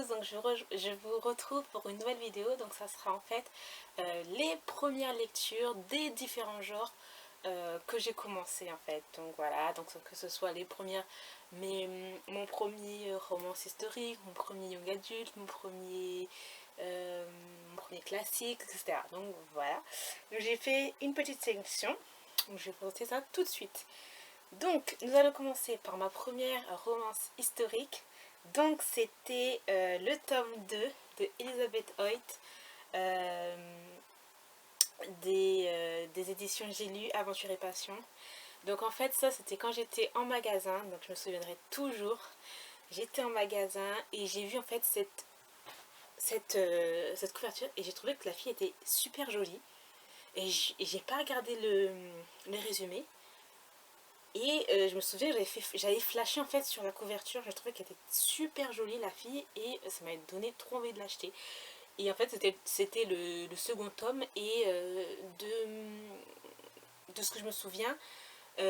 donc je vous retrouve pour une nouvelle vidéo. Donc ça sera en fait les premières lectures des différents genres que j'ai commencé en fait. Donc voilà, donc que ce soit les premières, mon premier romance historique, mon premier young adulte, mon premier classique, etc. Donc voilà, donc j'ai fait une petite sélection, donc je vais vous montrer ça tout de suite. Donc, nous allons commencer par ma première romance historique. Donc, c'était le tome 2 de Elizabeth Hoyt des éditions J'ai lu Aventure et Passion. Donc, en fait, ça, c'était quand j'étais en magasin. Donc, je me souviendrai toujours. J'étais en magasin et j'ai vu en fait cette couverture et j'ai trouvé que la fille était super jolie. Et j'ai pas regardé le résumé. Et je me souviens, j'avais flashé en fait sur la couverture, je trouvais qu'elle était super jolie la fille et ça m'avait donné trop envie de l'acheter. Et en fait c'était le second tome et de ce que je me souviens,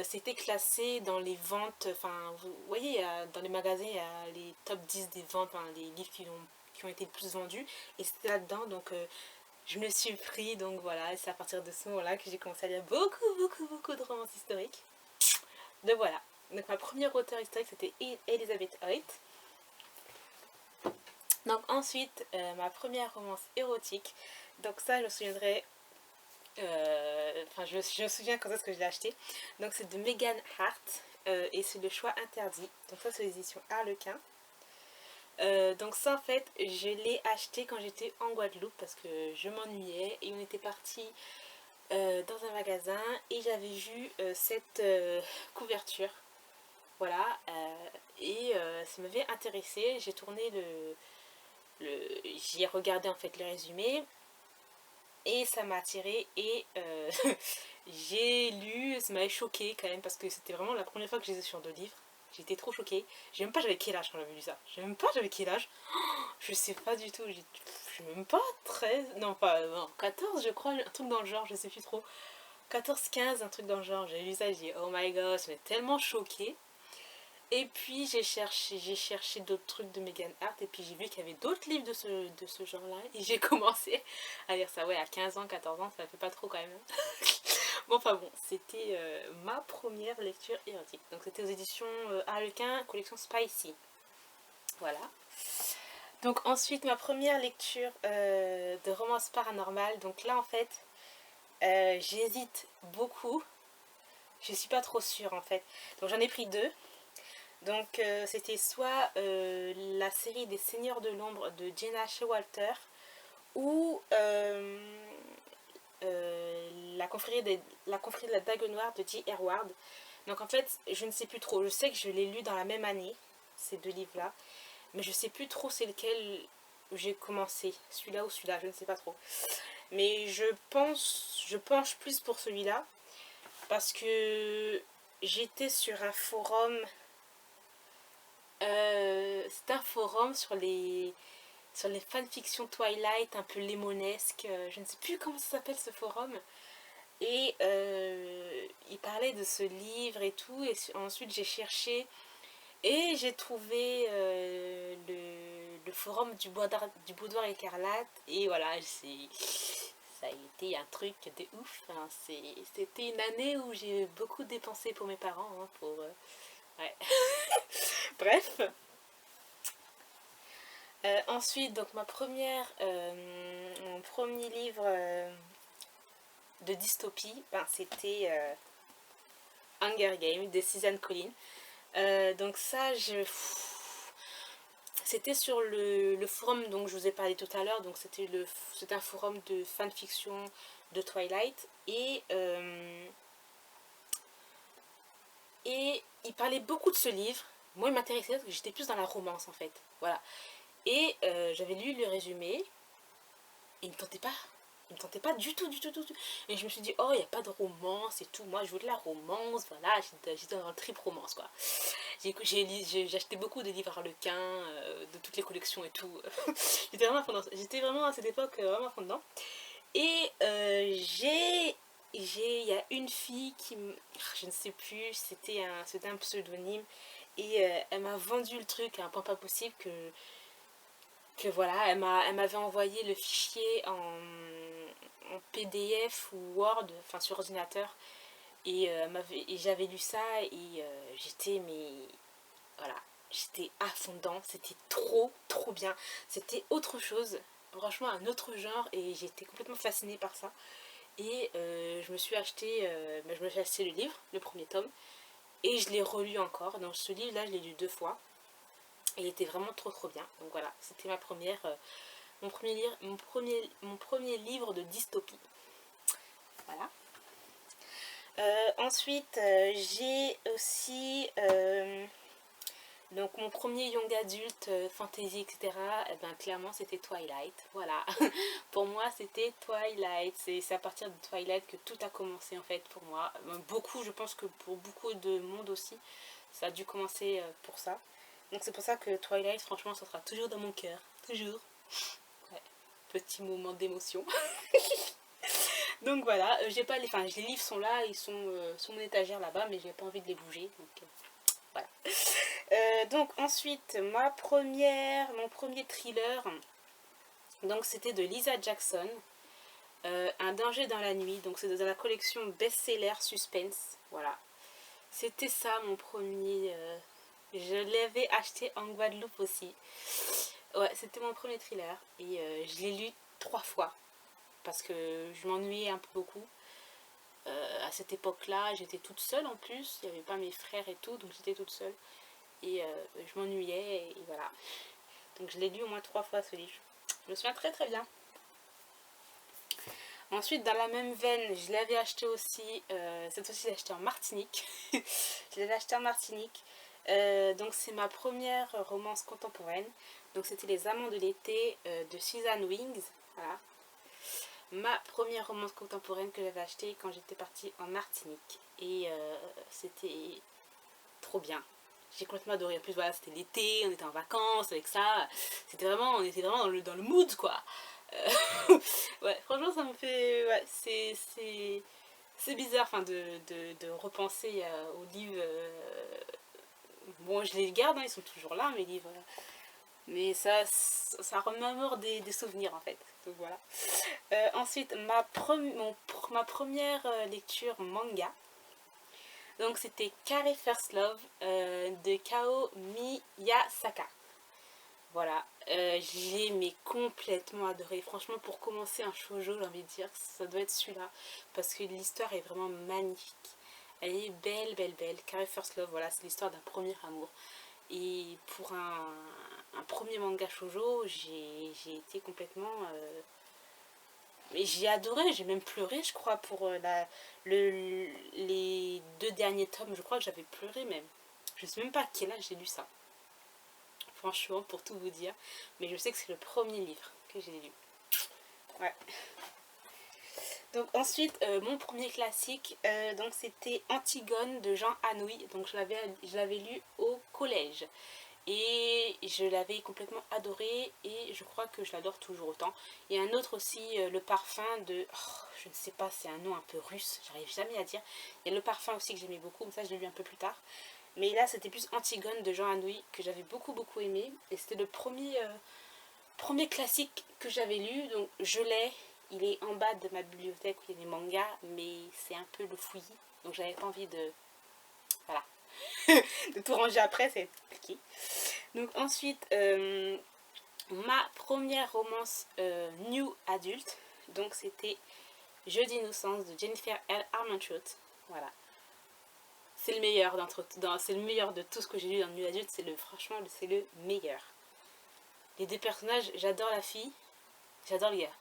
c'était classé dans les ventes, enfin vous voyez dans les magasins il y a les top 10 des ventes, enfin, les livres qui ont été le plus vendus et c'était là-dedans donc je me suis pris donc voilà, c'est à partir de ce moment-là que j'ai commencé à lire beaucoup de romans historiques. Donc voilà, donc ma première auteure historique c'était Elizabeth Hoyt. Donc ensuite ma première romance érotique, donc ça je me souviendrai, enfin je me souviens quand est-ce que je l'ai acheté. Donc c'est de Megan Hart et c'est Le Choix Interdit, donc ça c'est l'édition Harlequin. Donc ça en fait je l'ai acheté quand j'étais en Guadeloupe parce que je m'ennuyais et on était parti dans un magasin et j'avais vu cette couverture. Voilà, et ça m'avait intéressé. J'ai tourné j'ai regardé en fait le résumé et ça m'a attiré et j'ai lu, ça m'avait choqué quand même parce que c'était vraiment la première fois que j'étais sur deux livres. J'étais trop choquée. Je sais même pas j'avais quel âge quand j'avais lu ça. Je sais même pas j'avais quel âge. Je sais pas du tout. Je sais même pas 13, non pas non, 14 je crois, un truc dans le genre, je sais plus trop. 14-15, un truc dans le genre. J'ai lu ça, j'ai dit oh my god, ça m'a tellement choquée. Et puis j'ai cherché d'autres trucs de Megan Hart et puis j'ai vu qu'il y avait d'autres livres de ce genre-là et j'ai commencé à lire ça. Ouais, à 15 ans, 14 ans, ça fait pas trop quand même. Bon, enfin bon, c'était ma première lecture érotique. Donc c'était aux éditions Harlequin, collection Spicy. Voilà. Donc ensuite, ma première lecture de romance paranormale. Donc là, en fait, j'hésite beaucoup. Je suis pas trop sûre, en fait. Donc j'en ai pris deux. Donc c'était soit la série des Seigneurs de l'Ombre de Jenna Showalter ou la confrérie de la Dague Noire de J. Erward. Donc en fait, je ne sais plus trop. Je sais que je l'ai lu dans la même année, ces deux livres-là. Mais je ne sais plus trop c'est lequel j'ai commencé. Celui-là ou celui-là, je ne sais pas trop. Mais je penche plus pour celui-là. Parce que j'étais sur un forum. C'est un forum sur les fanfictions Twilight, un peu lémonesque. Je ne sais plus comment ça s'appelle ce forum. Et il parlait de ce livre et tout. Et ensuite j'ai cherché et j'ai trouvé le forum du boudoir écarlate. Et voilà, ça a été un truc de ouf. Hein. C'était une année où j'ai beaucoup dépensé pour mes parents. Hein, ouais. Bref. Ensuite, donc mon premier livre de dystopie, ben, c'était Hunger Games de Suzanne Collins. Donc ça, c'était sur le forum dont je vous ai parlé tout à l'heure. Donc c'était un forum de fanfiction de Twilight et il parlait beaucoup de ce livre. Moi, il m'intéressait parce que j'étais plus dans la romance en fait. Voilà. Et j'avais lu le résumé. Et il me tentait pas. Il me tentait pas du tout. Et je me suis dit, oh, il n'y a pas de romance et tout. Moi, je veux de la romance. Voilà, j'étais dans le trip romance, quoi. J'ai acheté beaucoup de livres Harlequin, de toutes les collections et tout. J'étais vraiment à cette époque vraiment à fond dedans. Et il y a une fille je ne sais plus, c'était un pseudonyme. Et elle m'a vendu le truc à un point pas possible que que voilà, elle m'avait envoyé le fichier en PDF ou Word, enfin sur ordinateur. Et j'avais lu ça et j'étais, mais voilà, j'étais à fond dedans. C'était trop, trop bien. C'était autre chose, franchement un autre genre et j'étais complètement fascinée par ça. Et je me suis acheté le livre, le premier tome, et je l'ai relu encore. Donc ce livre-là, je l'ai lu 2 fois. Et il était vraiment trop trop bien. Donc voilà, c'était mon premier livre de dystopie. Voilà. Ensuite, j'ai aussi donc mon premier young adulte, fantasy, etc. Eh ben, clairement, c'était Twilight. Voilà. Pour moi, c'était Twilight. C'est à partir de Twilight que tout a commencé en fait pour moi. Beaucoup, je pense que pour beaucoup de monde aussi, ça a dû commencer pour ça. Donc c'est pour ça que Twilight, franchement, ça sera toujours dans mon cœur. Toujours. Ouais. Petit moment d'émotion. Donc voilà, j'ai pas les livres sont là, ils sont sur mon étagère là-bas, mais j'ai pas envie de les bouger. Donc voilà. Donc ensuite, mon premier thriller, donc c'était de Lisa Jackson, Un danger dans la nuit. Donc c'est dans la collection best-seller suspense. Voilà. C'était ça mon premier. Je l'avais acheté en Guadeloupe aussi. Ouais, c'était mon premier thriller et je l'ai lu 3 fois parce que je m'ennuyais un peu beaucoup. À cette époque-là, j'étais toute seule en plus, il n'y avait pas mes frères et tout, donc j'étais toute seule. Et je m'ennuyais, et voilà. Donc je l'ai lu au moins 3 fois ce livre. Je me souviens très très bien. Ensuite, dans la même veine, je l'avais acheté aussi, cette fois-ci, je l'ai acheté en Martinique. Je l'avais acheté en Martinique. Donc c'est ma première romance contemporaine. Donc c'était Les Amants de l'été de Suzanne Wings. Voilà. Ma première romance contemporaine que j'avais achetée quand j'étais partie en Martinique. Et c'était trop bien. J'ai complètement adoré. En plus, voilà, c'était l'été, on était en vacances avec ça. On était vraiment dans le mood, quoi. Ouais, franchement, ça me fait. Ouais, c'est bizarre enfin, de repenser aux livres. Bon, je les garde, hein, ils sont toujours là, mes livres. Mais ça remémore des souvenirs, en fait. Donc voilà. Ensuite, ma première lecture manga. Donc c'était Carrie First Love de Kao Miyasaka. Voilà, j'ai mais complètement adoré. Franchement, pour commencer un shoujo, j'ai envie de dire, ça doit être celui-là. Parce que l'histoire est vraiment magnifique. Elle est belle, belle, belle. Carrie First Love, voilà, c'est l'histoire d'un premier amour. Et pour un premier manga shoujo, j'ai été complètement... mais j'ai adoré, j'ai même pleuré, je crois, pour les 2 derniers tomes. Je crois que j'avais pleuré même. Je sais même pas à quel âge j'ai lu ça. Franchement, pour tout vous dire. Mais je sais que c'est le premier livre que j'ai lu. Ouais. Donc ensuite, mon premier classique, donc c'était Antigone de Jean Anouilh. Donc je l'avais lu au collège. Et je l'avais complètement adoré et je crois que je l'adore toujours autant. Il y a un autre aussi, le parfum de... Oh, je ne sais pas, c'est un nom un peu russe, j'arrive jamais à dire. Il y a le parfum aussi que j'aimais beaucoup, mais ça je l'ai lu un peu plus tard. Mais là c'était plus Antigone de Jean Anouilh que j'avais beaucoup beaucoup aimé. Et c'était le premier classique que j'avais lu, donc je l'ai. Il est en bas de ma bibliothèque où il y a des mangas, mais c'est un peu le fouillis. Donc j'avais pas envie de... Voilà. de tout ranger après, c'est compliqué. Donc ensuite, ma première romance new adulte, donc c'était Jeux d'innocence de Jennifer L. Armentrout. Voilà. C'est le meilleur c'est le meilleur de tout ce que j'ai lu dans New Adulte, franchement c'est le meilleur. Les 2 personnages, j'adore la fille, j'adore le gars.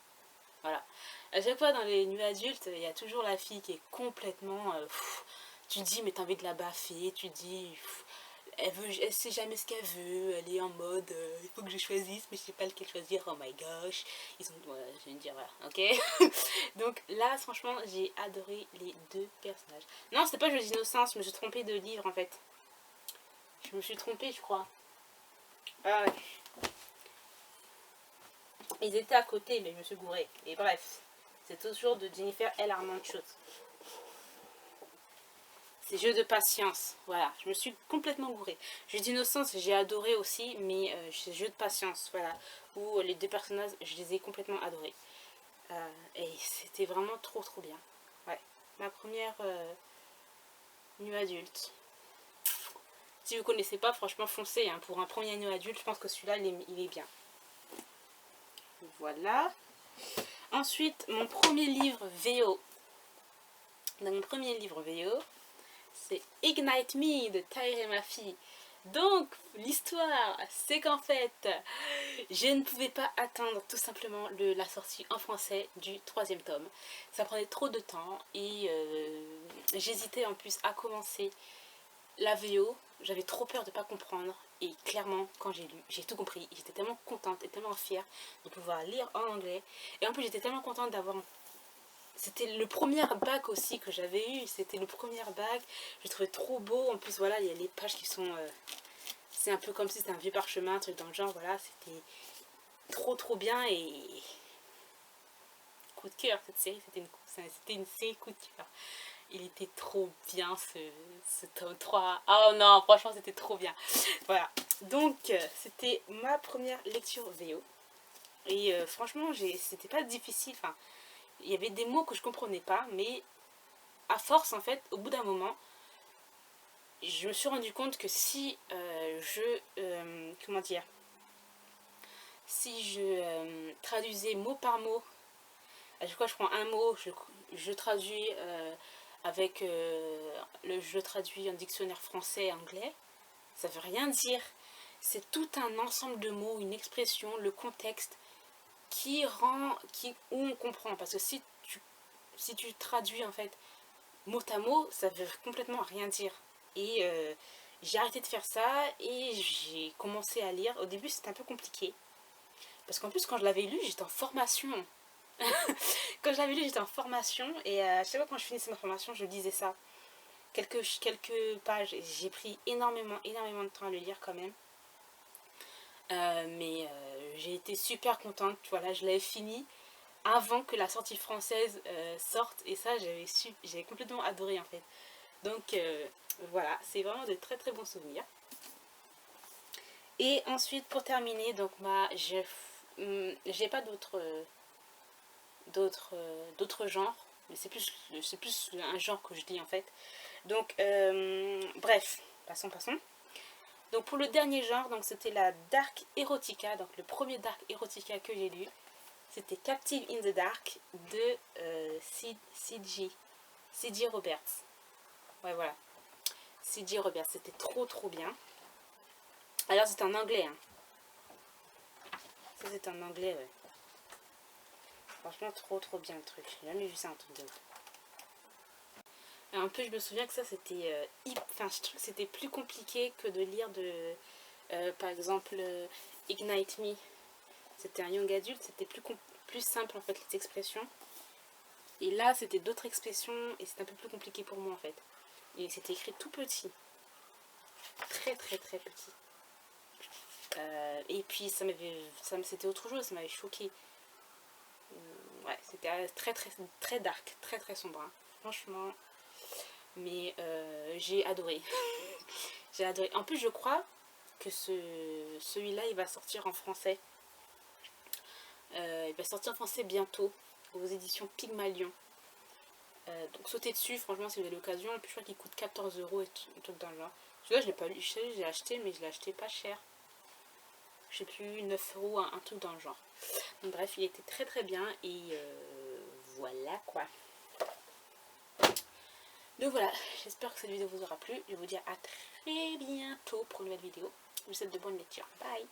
Voilà. À chaque fois dans les New Adultes, il y a toujours la fille qui est complètement tu te dis mais t'as envie de la baffer, tu te dis elle sait jamais ce qu'elle veut, elle est en mode il faut que je choisisse mais je sais pas lequel choisir, oh my gosh. Je vais me dire voilà, ok. Donc là franchement j'ai adoré les 2 personnages. Non c'était pas Jeux d'innocence, je me suis trompée de livre en fait. Je me suis trompée je crois. Ah ouais. Ils étaient à côté mais je me suis gourée. Et bref, c'est toujours de Jennifer L. Armentrout. C'est Jeux de patience, voilà, je me suis complètement gourée. Jeux d'innocence, j'ai adoré aussi, mais c'est Jeux de patience, voilà, où les deux personnages, je les ai complètement adorés. Et c'était vraiment trop trop bien. Ouais, ma première nu adulte. Si vous connaissez pas, franchement, foncez, hein, pour un premier nu adulte, je pense que celui-là, il est bien. Voilà. Ensuite, mon premier livre VO. Dans mon premier livre VO, c'est Ignite Me de Taïre et ma fille. Donc, l'histoire, c'est qu'en fait, je ne pouvais pas attendre tout simplement la sortie en français du troisième tome. Ça prenait trop de temps et j'hésitais en plus à commencer la VO. J'avais trop peur de ne pas comprendre. Et clairement, quand j'ai lu, j'ai tout compris. J'étais tellement contente et tellement fière de pouvoir lire en anglais. Et en plus, j'étais tellement contente d'avoir... C'était le premier bac aussi que j'avais eu. C'était le premier bac. Je trouvais trop beau. En plus, voilà, il y a les pages qui sont... c'est un peu comme si c'était un vieux parchemin, un truc dans le genre. Voilà, c'était trop trop bien. Et coup de cœur, cette série. C'était une série coup de cœur. Il était trop bien ce tome 3. Oh non, franchement, c'était trop bien. Voilà. Donc, c'était ma première lecture VO. Et franchement, c'était pas difficile. Enfin, il y avait des mots que je comprenais pas, mais à force, en fait, au bout d'un moment, je me suis rendu compte que si comment dire, si je traduisais mot par mot, à chaque fois je prends un mot, je traduis avec je traduis en dictionnaire français-anglais, ça veut rien dire. C'est tout un ensemble de mots, une expression, le contexte où on comprend. Parce que si tu traduis en fait mot à mot, ça veut complètement rien dire. Et j'ai arrêté de faire ça et j'ai commencé à lire. Au début, c'était un peu compliqué. Parce qu'en plus, quand je l'avais lu, j'étais en formation. Quand je l'avais lu, j'étais en formation. Et à chaque fois quand je finissais ma formation, je lisais ça. Quelques pages. J'ai pris énormément de temps à le lire quand même. Mais j'ai été super contente. Voilà, je l'avais fini avant que la sortie française sorte. Et ça, j'avais complètement adoré en fait. Donc voilà, c'est vraiment de très très bons souvenirs. Et ensuite, pour terminer, donc j'ai pas d'autres genres, mais c'est plus un genre que je lis en fait. Donc bref, passons. Donc pour le dernier genre, donc c'était la Dark Erotica, donc le premier Dark Erotica que j'ai lu, c'était Captive in the Dark de C.J. Roberts. Ouais, voilà. C.J. Roberts, c'était trop trop bien. Alors c'est en anglais, hein. Ça c'est en anglais, ouais. Franchement, trop trop bien le truc. J'ai jamais vu ça, un truc de ouf. Et en plus, je me souviens que ça c'était... enfin, je trouve que c'était plus compliqué que de lire par exemple, Ignite Me. C'était un young adulte, c'était plus simple en fait, les expressions. Et là, c'était d'autres expressions et c'était un peu plus compliqué pour moi en fait. Et c'était écrit tout petit. Très très très petit. Et puis c'était autre chose, ça m'avait choqué. Ouais, c'était très très très dark, très très sombre, hein. Franchement. Mais j'ai adoré. J'ai adoré. En plus, je crois que celui-là, il va sortir en français. Il va sortir en français bientôt aux éditions Pygmalion. Donc sautez dessus, franchement, si vous avez l'occasion. Et puis je crois qu'il coûte 14 € et tout dans le genre. Celui-là, je l'ai pas lu, je l'ai acheté, mais je l'ai acheté pas cher. Je sais plus, 9 €, un truc dans le genre. Donc bref, il était très très bien et voilà quoi. Donc voilà, j'espère que cette vidéo vous aura plu. Je vous dis à très bientôt pour une nouvelle vidéo. Je vous souhaite de bonnes lectures. Bye!